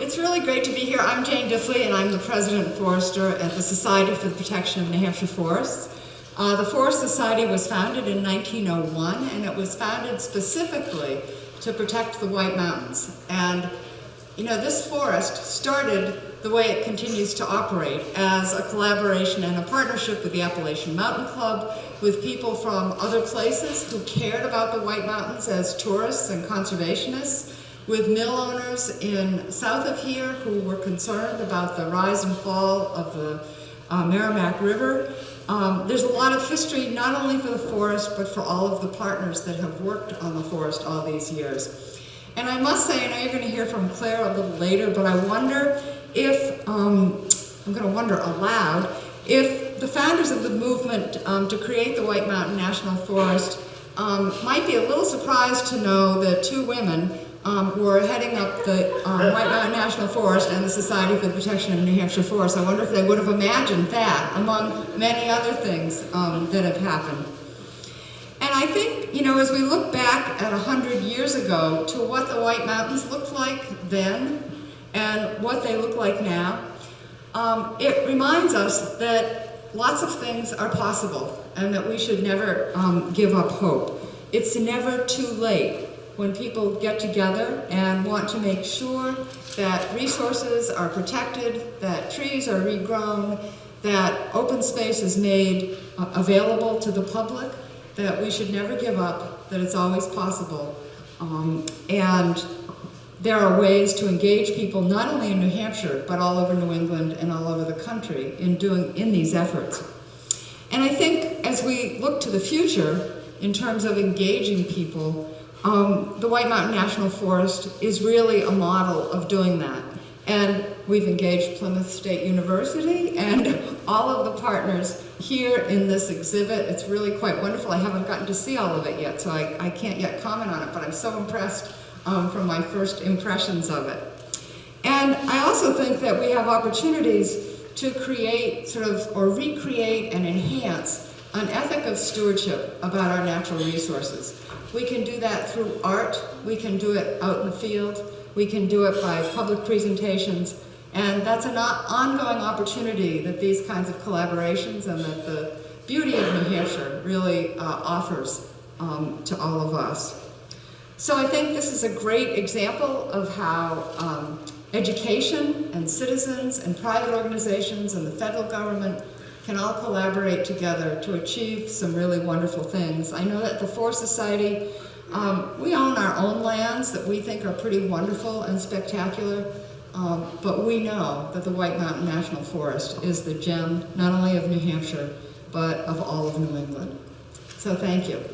It's really great to be here. I'm Jane Difley, and I'm the President Forester at the Society for the Protection of New Hampshire Forests. The Forest Society was founded in 1901, and it was founded specifically to protect the White Mountains. And, you know, this forest started the way it continues to operate as a collaboration and a partnership with the Appalachian Mountain Club, with people from other places who cared about the White Mountains as tourists and conservationists, with mill owners in south of here who were concerned about the rise and fall of the Merrimack River. There's a lot of history, not only for the forest, but for all of the partners that have worked on the forest all these years. And I must say, I know you're going to hear from Claire a little later, but I wonder if, I'm going to wonder aloud, if the founders of the movement to create the White Mountain National Forest might be a little surprised to know that two women were heading up the White Mountain National Forest and the Society for the Protection of New Hampshire Forests. I wonder if they would have imagined that among many other things that have happened. And I think, you know, as we look back at 100 years ago to what the White Mountains looked like then and what they look like now, it reminds us that lots of things are possible and that we should never give up hope. It's never too late when people get together and want to make sure that resources are protected, that trees are regrown, that open space is made available to the public, that we should never give up, that it's always possible. And there are ways to engage people not only in New Hampshire, but all over New England and all over the country in these efforts. And I think as we look to the future in terms of engaging people, the White Mountain National Forest is really a model of doing that. And we've engaged Plymouth State University and all of the partners here in this exhibit. It's really quite wonderful. I haven't gotten to see all of it yet, so I can't yet comment on it, but I'm so impressed from my first impressions of it. And I also think that we have opportunities to create or recreate and enhance an ethic of stewardship about our natural resources. We can do that through art, we can do it out in the field, we can do it by public presentations, and that's an ongoing opportunity that these kinds of collaborations and that the beauty of New Hampshire really offers to all of us. So I think this is a great example of how education and citizens and private organizations and the federal government can all collaborate together to achieve some really wonderful things. I know that the Forest Society, we own our own lands that we think are pretty wonderful and spectacular, but we know that the White Mountain National Forest is the gem, not only of New Hampshire, but of all of New England. So thank you.